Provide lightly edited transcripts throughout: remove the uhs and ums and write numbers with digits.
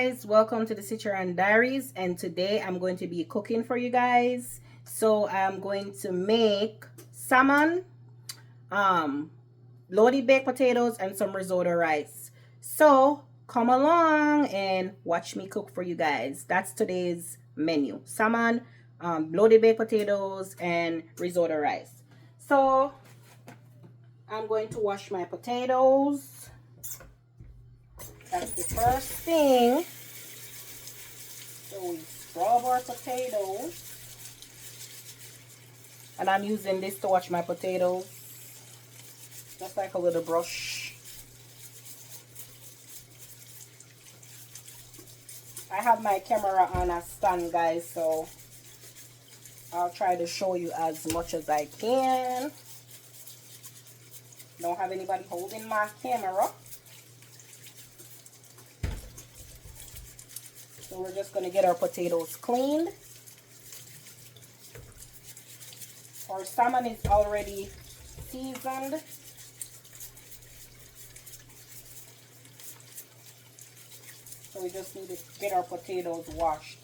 guys, welcome to the Cicheran Diaries, and today I'm going to be cooking for you guys. So I'm going to make salmon, loaded baked potatoes, and some risotto rice. So come along and watch me cook for you guys. That's today's menu: salmon, loaded baked potatoes, and risotto rice. So I'm going to wash my potatoes. That's the first thing. So we scrub our potatoes. And I'm using this to wash my potatoes. Just like a little brush. I have my camera on a stand, guys, so I'll try to show you as much as I can. Don't have anybody holding my camera. So we're just going to get our potatoes cleaned. Our salmon is already seasoned. So we just need to get our potatoes washed.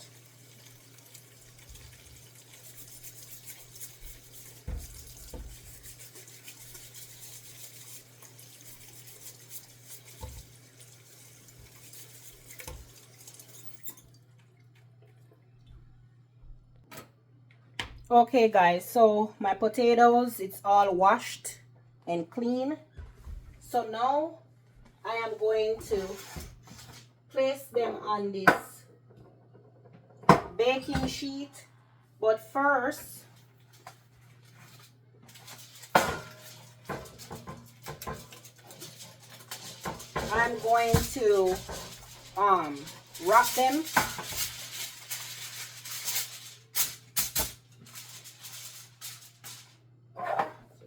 Okay guys, so my potatoes, it's all washed and clean. So now I am going to place them on this baking sheet. But first, I'm going to wrap them.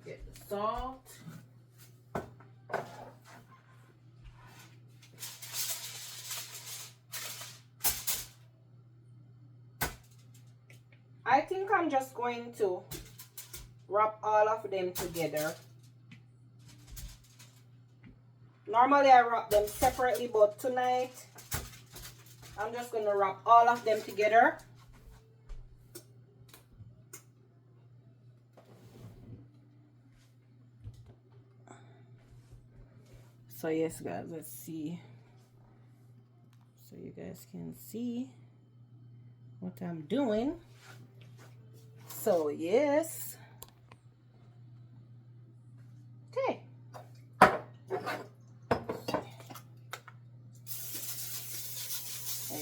Get the salt. I think I'm just going to wrap all of them together. Normally I wrap them separately, but tonight I'm just going to wrap all of them together. So yes guys, let's see. So you guys can see what I'm doing. So yes. Okay. And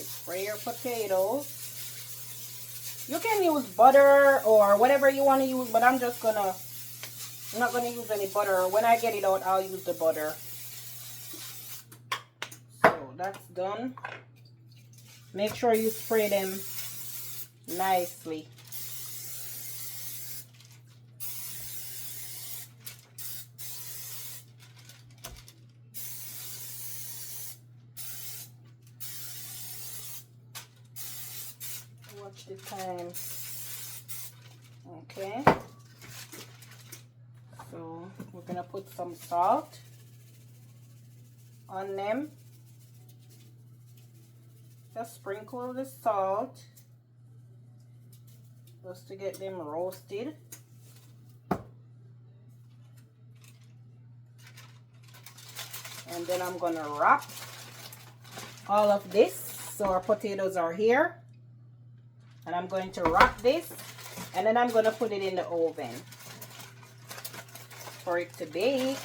fry your potatoes. You can use butter or whatever you want to use, but I'm not gonna use any butter. When I get it out, I'll use the butter. So that's done. Make sure you spray them nicely. Watch the time. Okay. So we're gonna put some salt on them. Just sprinkle the salt just to get them roasted. And then I'm gonna wrap all of this. So our potatoes are here. And I'm going to wrap this, and then I'm going to put it in the oven for it to bake.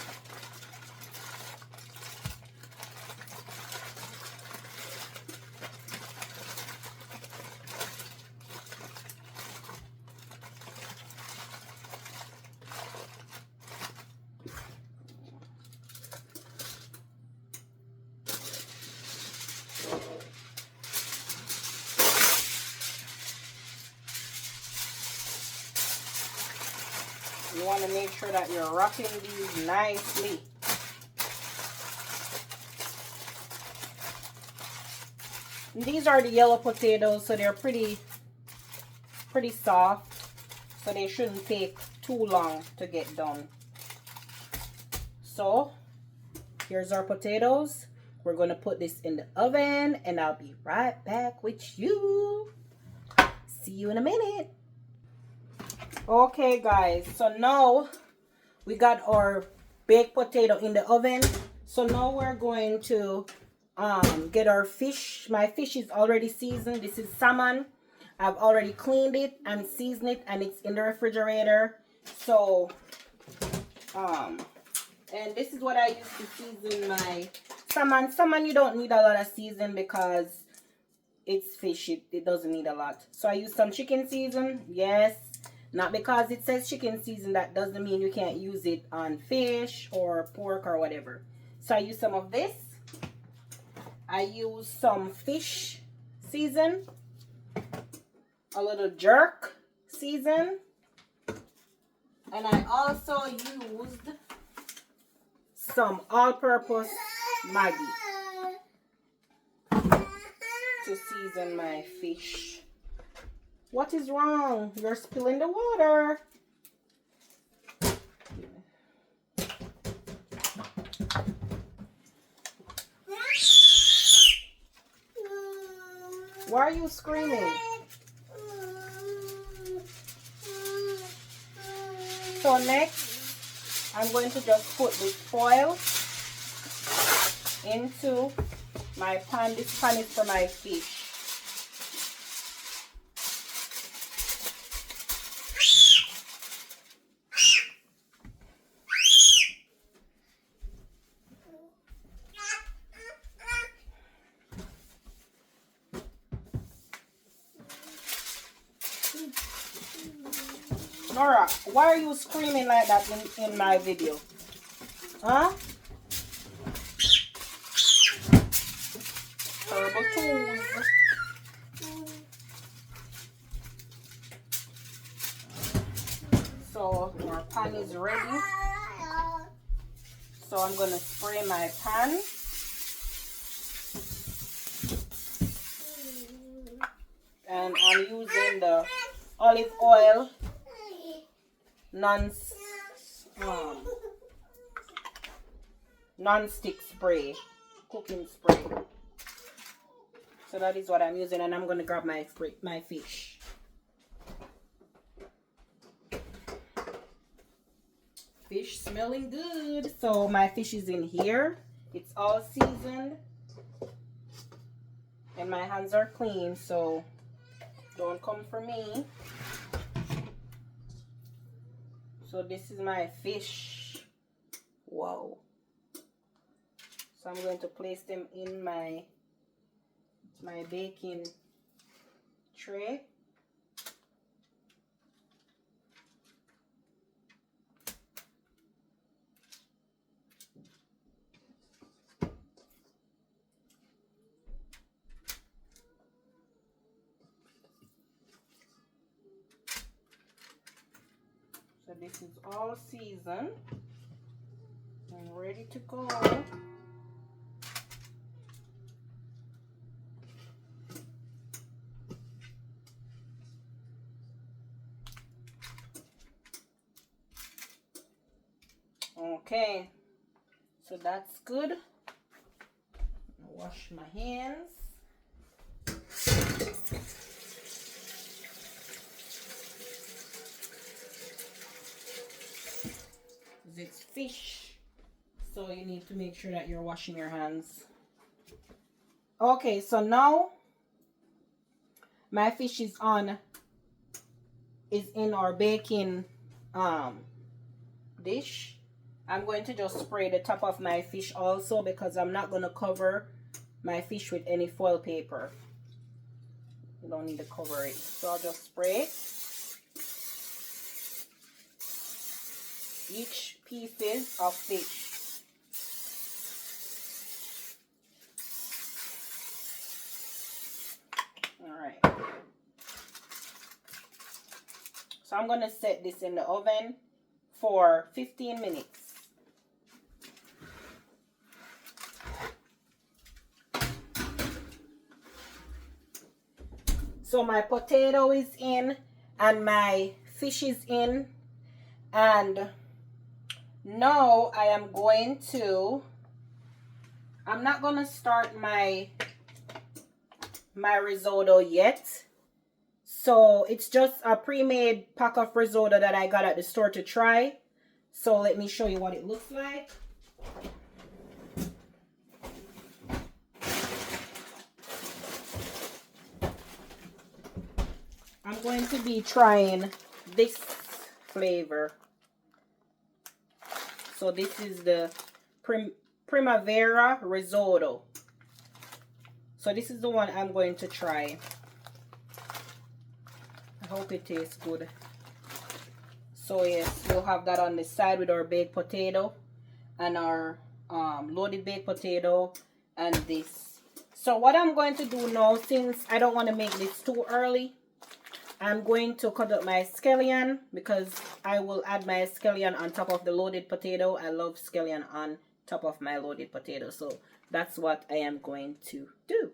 You want to make sure that you're wrapping these nicely. And these are the yellow potatoes, so they're pretty soft. So they shouldn't take too long to get done. So here's our potatoes. we're going to put this in the oven, and I'll be right back with you. See you in a minute. Okay guys, so now we got our baked potato in the oven. So now we're going to get our fish. My fish is already seasoned. This is salmon. I've already cleaned it and seasoned it, and it's in the refrigerator. So and this is what I use to season my salmon. Salmon, you don't need a lot of season because it's fish. It doesn't need a lot. So I use some chicken season. Yes, not because it says chicken season, that doesn't mean you can't use it on fish or pork or whatever. So I use some of this. I use some fish season, a little jerk season, and I also used some all-purpose Maggi to season my fish. What is wrong? You're spilling the water. Why are you screaming? So next, I'm going to just put this foil into my pan. This pan is for my fish. Nora, why are you screaming like that in my video? Huh? Terrible tools. So our pan is ready. So I'm going to spray my pan. And I'm using the olive oil non-stick spray, cooking spray. So that is what I'm using, and I'm going to grab my fish. Fish smelling good. So my fish is in here. It's all seasoned. And my hands are clean, so don't come for me. So this is my fish. Wow. So I'm going to place them in my baking tray. So this is all seasoned and ready to go. Okay, so that's good. Wash my hands. It's fish, so you need to make sure that you're washing your hands. Okay, so now my fish is in our baking dish. I'm going to just spray the top of my fish also, because I'm not going to cover my fish with any foil paper. You don't need to cover it, so I'll just spray each pieces of fish. All right. So I'm going to set this in the oven for 15 minutes. So my potato is in and my fish is in, and now I am going to I'm not gonna start my risotto yet. So it's just a pre-made pack of risotto that I got at the store to try. So let me show you what it looks like. I'm going to be trying this flavor. So this is the Primavera risotto. So this is the one I'm going to try. I hope it tastes good. So yes, we'll have that on the side with our baked potato and our loaded baked potato and this. So what I'm going to do now, since I don't want to make this too early, I'm going to cut up my scallion because I will add my scallion on top of the loaded potato. I love scallion on top of my loaded potato. So that's what I am going to do.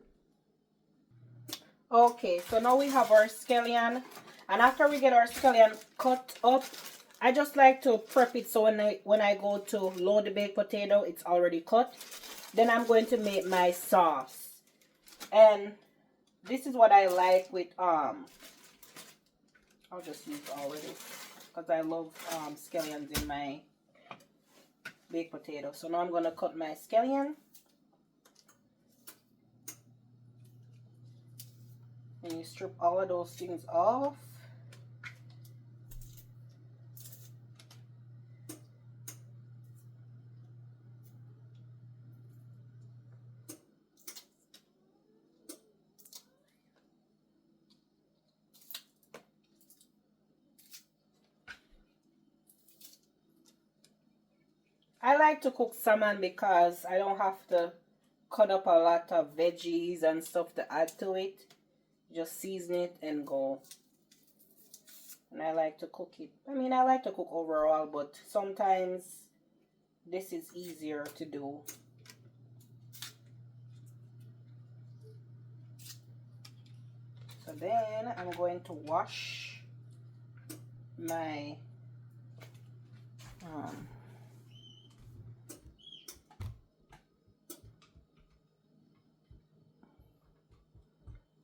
Okay, so now we have our scallion. And after we get our scallion cut up, I just like to prep it so when I go to load the baked potato, it's already cut. Then I'm going to make my sauce. And this is what I like with I'll just use all of it because I love scallions in my baked potato. So now I'm going to cut my scallion. And you strip all of those things off. I like to cook salmon because I don't have to cut up a lot of veggies and stuff to add to it. Just season it and go. And I like to cook it. I mean, I like to cook overall, but sometimes this is easier to do. So then I'm going to wash my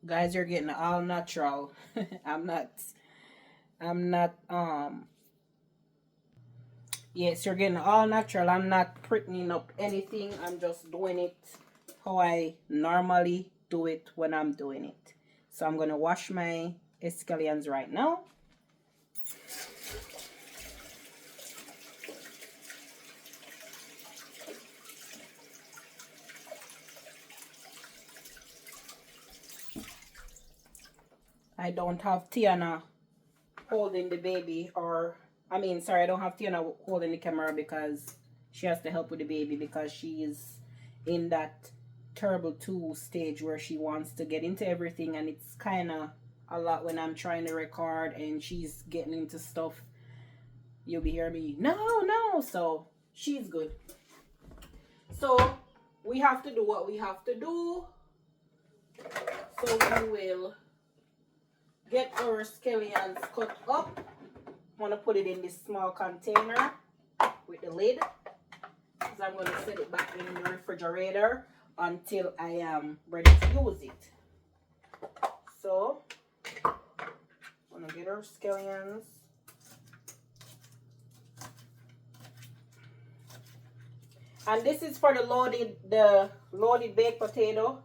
guys, you're getting all natural. I'm not yes, you're getting all natural. I'm not prettening up anything. I'm just doing it how I normally do it when I'm doing it. So I'm gonna wash my scallions right now. I don't have Tiana holding the baby, or I mean, sorry, I don't have Tiana holding the camera because she has to help with the baby because she is in that terrible 2 stage where she wants to get into everything, and it's kind of a lot when I'm trying to record and she's getting into stuff. You'll be hearing me, no, so she's good. So we have to do what we have to do. So we will get our scallions cut up. I'm going to put it in this small container with the lid because I'm going to set it back in the refrigerator until I am ready to use it. So I'm going to get our scallions. And this is for the loaded baked potato.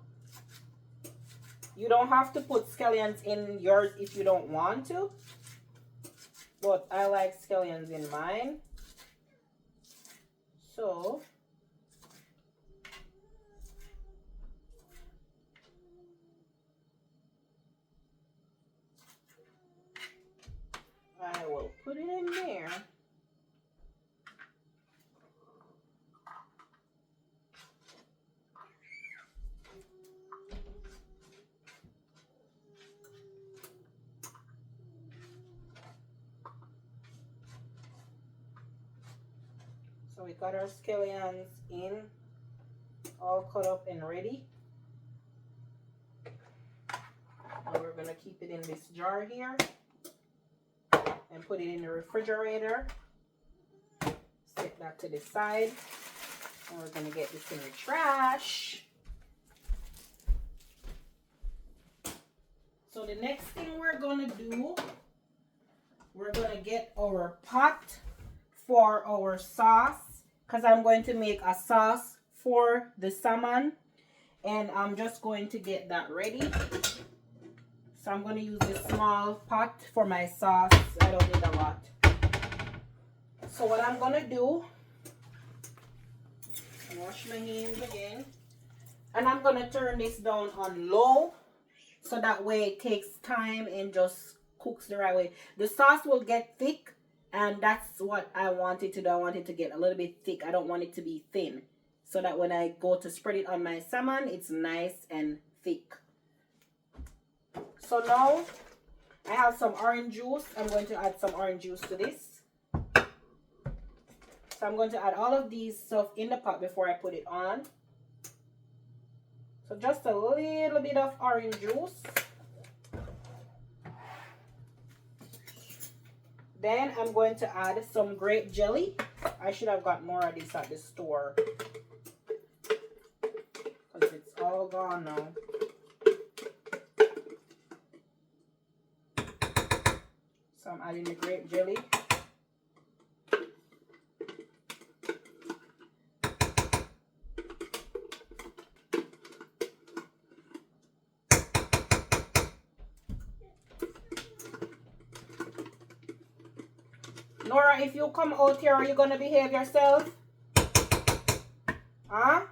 You don't have to put scallions in yours if you don't want to. But I like scallions in mine. So I will put it in there. So we got our scallions in, all cut up and ready. And we're going to keep it in this jar here and put it in the refrigerator. Set that to the side. We're gonna get this in the trash. So the next thing we're gonna do, we're gonna get our pot for our sauce, because I'm going to make a sauce for the salmon, and I'm just going to get that ready. So I'm going to use this small pot for my sauce. I don't need a lot. So what I'm going to do, wash my hands again, and I'm going to turn this down on low, so that way it takes time and just cooks the right way. The sauce will get thick, and that's what I want it to do. I want it to get a little bit thick. I don't want it to be thin, so that when I go to spread it on my salmon, it's nice and thick. So now I have some orange juice. I'm going to add some orange juice to this. So I'm going to add all of these stuff in the pot before I put it on. So just a little bit of orange juice. Then I'm going to add some grape jelly. I should have got more of this at the store, because it's all gone now. So I'm adding the grape jelly. Nora, if you come out here, are you going to behave yourself? Huh?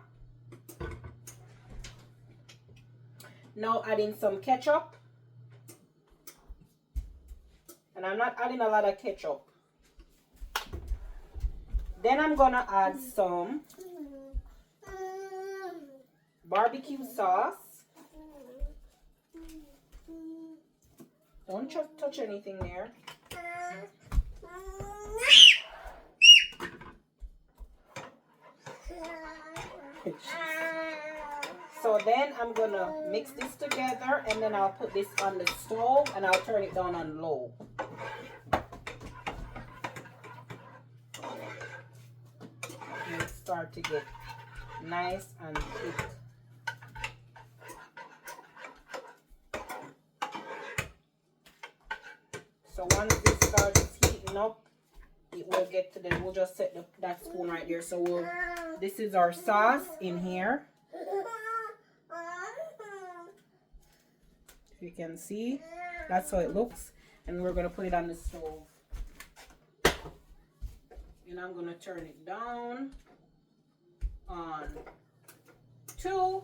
Now adding some ketchup. And I'm not adding a lot of ketchup. Then I'm going to add some barbecue sauce. Don't touch anything there. So then I'm gonna mix this together, and then I'll put this on the stove and I'll turn it down on low. And start to get nice and thick. So once this starts heating up, it will get to the, we'll just set that spoon right there. So this is our sauce in here. If you can see, that's how it looks. And we're going to put it on the stove. And I'm going to turn it down on 2. So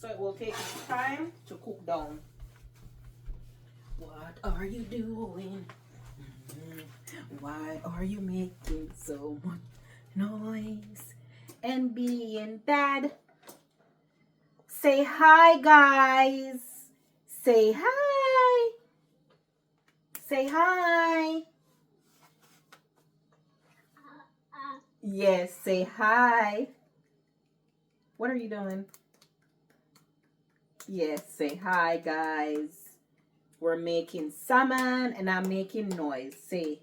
it will take its time to cook down. What are you doing? Why are you making so much noise and being bad? Say hi, guys. Say hi. Say hi. Yes, say hi. What are you doing? Yes, say hi, guys. We're making salmon and I'm making noise. Say,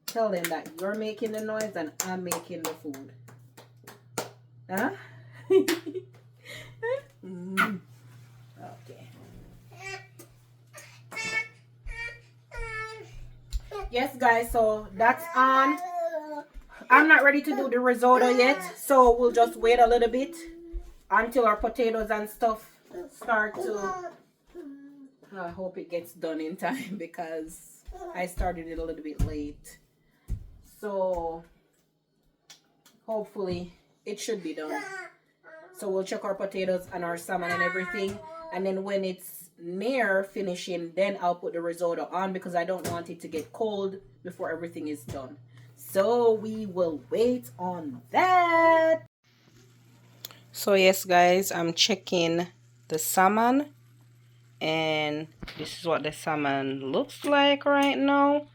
tell them that you're making the noise and I'm making the food. Huh? Okay. Yes, guys, so that's on. I'm not ready to do the risotto yet, so we'll just wait a little bit until our potatoes and stuff start to... I hope it gets done in time because I started it a little bit late. So hopefully it should be done. So we'll check our potatoes and our salmon and everything. And then when it's near finishing, then I'll put the risotto on because I don't want it to get cold before everything is done. So we will wait on that. So yes, guys, I'm checking the salmon. And this is what the salmon looks like right now.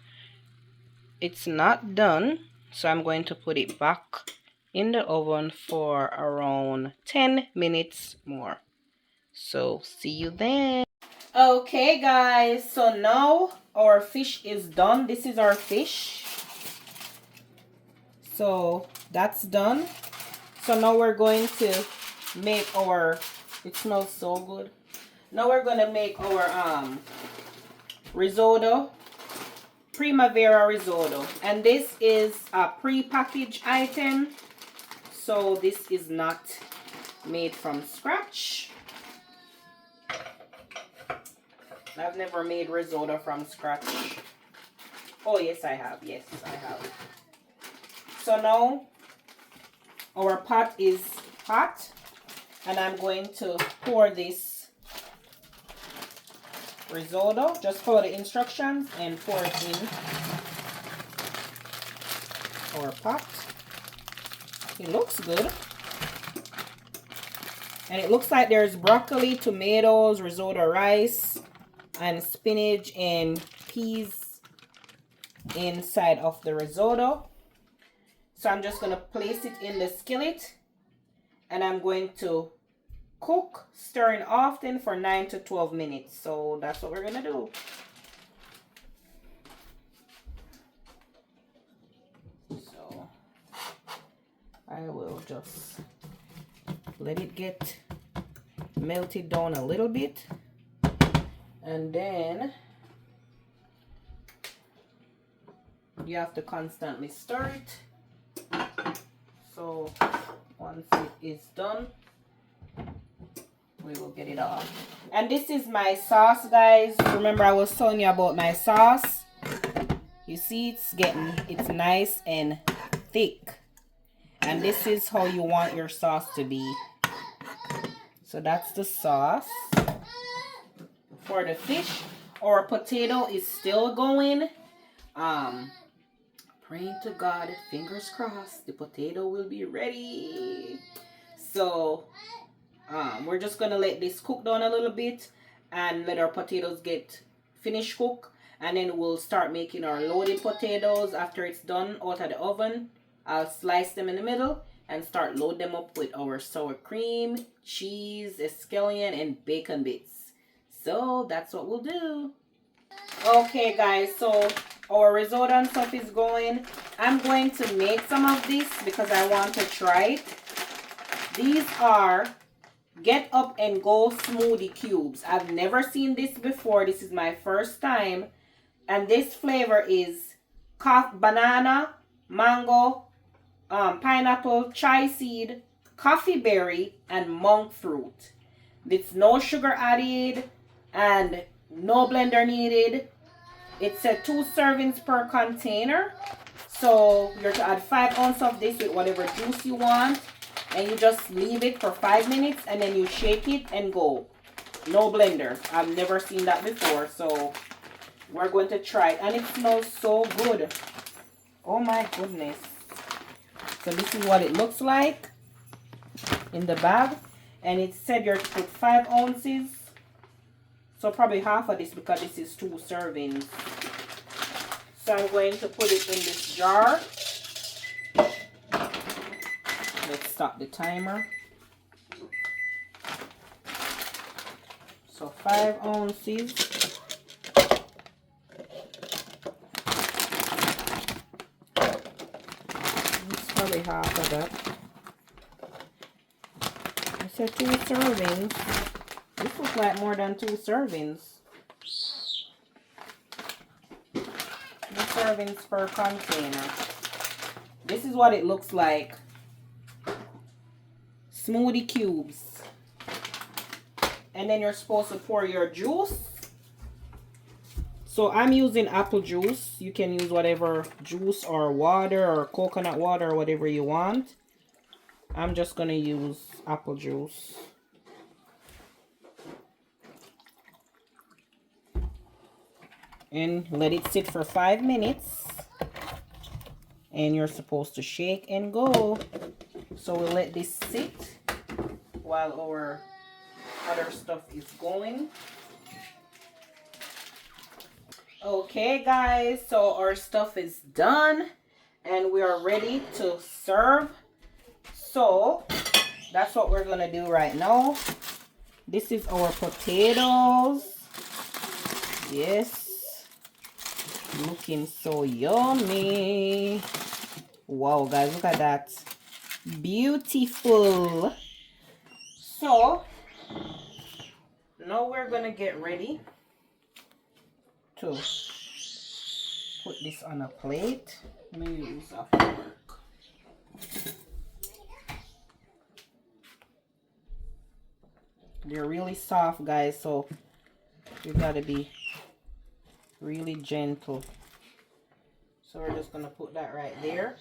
It's not done, so I'm going to put it back in the oven for around 10 minutes more. So see you then. Okay, guys, so now our fish is done. This is our fish. So that's done. So now we're going to make our, it smells so good. Now we're going to make our risotto, primavera risotto. And this is a pre-packaged item. So this is not made from scratch. I've never made risotto from scratch. Oh, yes, I have. Yes, I have. So now our pot is hot. And I'm going to pour this risotto. Just follow the instructions and pour it in our pot. It looks good. And it looks like there's broccoli, tomatoes, risotto rice, and spinach and peas inside of the risotto. So I'm just going to place it in the skillet. And I'm going to cook, stirring often for 9 to 12 minutes. So that's what we're going to do. So I will just let it get melted down a little bit. And then you have to constantly stir it. So once it is done, we will get it off. And this is my sauce, guys. Remember I was telling you about my sauce. You see it's nice and thick. And this is how you want your sauce to be. So that's the sauce. For the fish, our potato is still going. Praying to God, fingers crossed, the potato will be ready. So we're just gonna let this cook down a little bit and let our potatoes get finished cook, and then we'll start making our loaded potatoes after it's done out of the oven. I'll slice them in the middle and start load them up with our sour cream, cheese, scallion, and bacon bits. So that's what we'll do. Okay guys, so our risotto and stuff is going. I'm going to make some of this because I want to try it. These are Get Up and Go smoothie cubes. I've never seen this before. This is my first time. And this flavor is banana, mango, pineapple, chai seed, coffee berry, and monk fruit. It's no sugar added and no blender needed. It's a 2 servings per container. So you're to add 5 ounces of this with whatever juice you want. And you just leave it for 5 minutes and then you shake it and go. No blender. I've never seen that before. So we're going to try it. And it smells so good. Oh my goodness. So this is what it looks like in the bag. And it said you're to put 5 ounces. So probably half of this because this is 2 servings. So I'm going to put it in this jar. Let's stop the timer. So 5 ounces. It's probably half of that. I said 2 servings. This looks like more than 2 servings. 2 servings per container. This is what it looks like. Smoothie cubes. And then you're supposed to pour your juice. So I'm using apple juice. You can use whatever juice or water or coconut water or whatever you want. I'm just going to use apple juice. And let it sit for 5 minutes. And you're supposed to shake and go. So we'll let this sit while our other stuff is going. Okay guys, so our stuff is done and we are ready to serve. So that's what we're gonna do right now. This is our potatoes. Yes, looking so yummy. Wow, guys, look at that. Beautiful. So now we're gonna get ready to put this on a plate. Let me use off the work. They're really soft, guys, so you gotta be really gentle. So we're just gonna put that right there.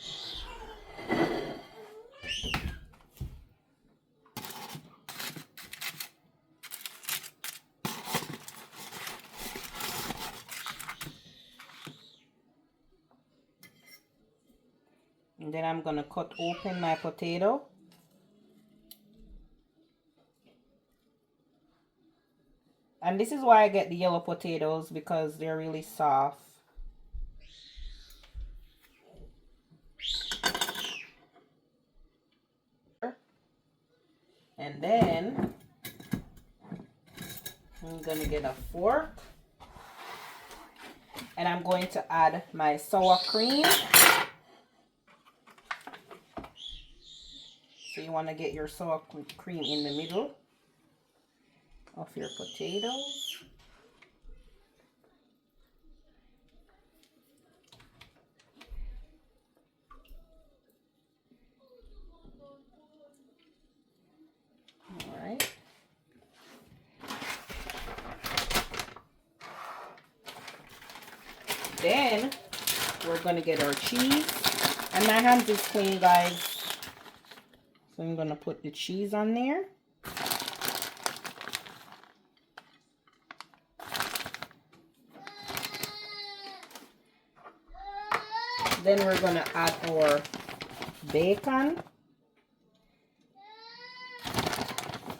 And then I'm gonna cut open my potato. And this is why I get the yellow potatoes, because they're really soft. And then I'm gonna get a fork. And I'm going to add my sour cream. So you want to get your sour cream in the middle of your potatoes. All right. Then we're going to get our cheese. And my hands is clean, guys. So I'm going to put the cheese on there. Then we're going to add our bacon.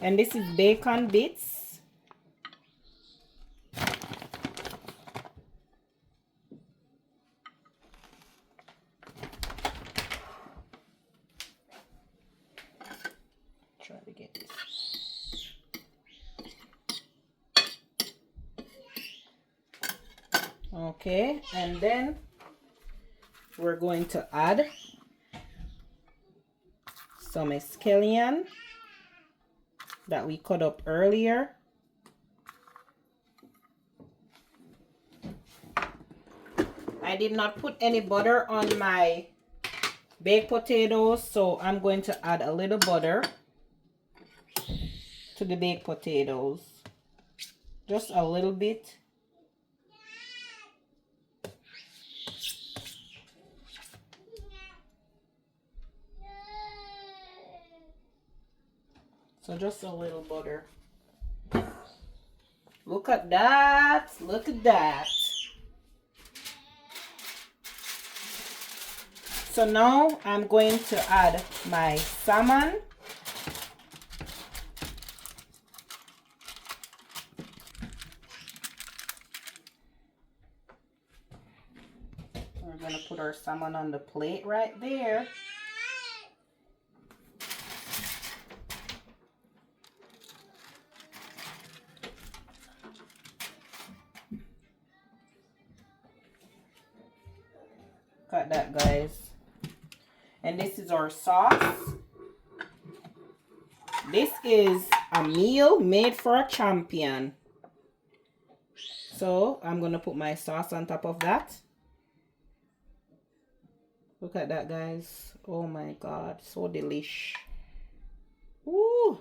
And this is bacon bits. Try to get this. Okay, and then we're going to add some scallion that we cut up earlier. I did not put any butter on my baked potatoes, so I'm going to add a little butter to the baked potatoes. Just a little bit. So just a little butter. Look at that. Look at that. So now I'm going to add my salmon. We're going to put our salmon on the plate right there. Got that, guys. And this is our sauce. This is a meal made for a champion. So I'm gonna put my sauce on top of that. Look at that, guys. Oh my god, so delish. Woo!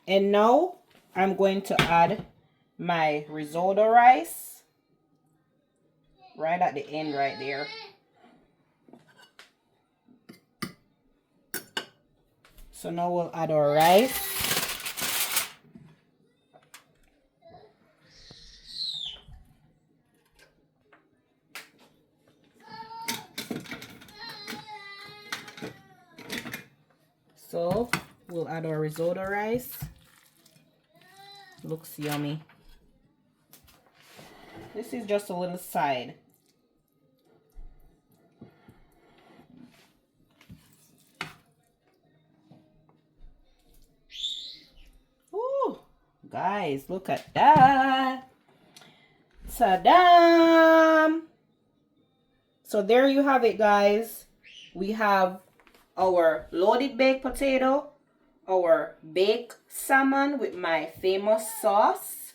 And now I'm going to add my risotto rice. Right at the end right there. So now we'll add our rice. So we'll add our risotto rice. Looks yummy. This is just a little side. Ooh, guys, look at that. Ta-da! So there you have it, guys. We have our loaded baked potato, our baked salmon with my famous sauce,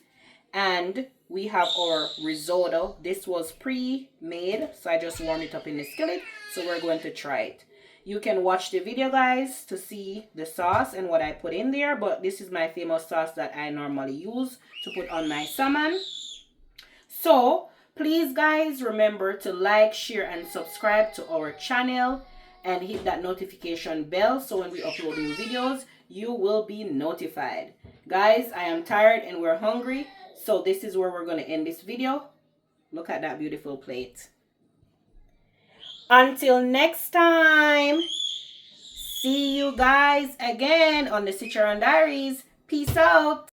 and we have our risotto. This was pre-made, so I just warmed it up in the skillet. So we're going to try it. You can watch the video, guys, to see the sauce and what I put in there, but this is my famous sauce that I normally use to put on my salmon. So please, guys, remember to like, share, and subscribe to our channel and hit that notification bell so when we upload new videos, you will be notified. Guys, I am tired and we're hungry, so this is where we're going to end this video. Look at that beautiful plate. Until next time, see you guys again on the Cicerone Diaries. Peace out.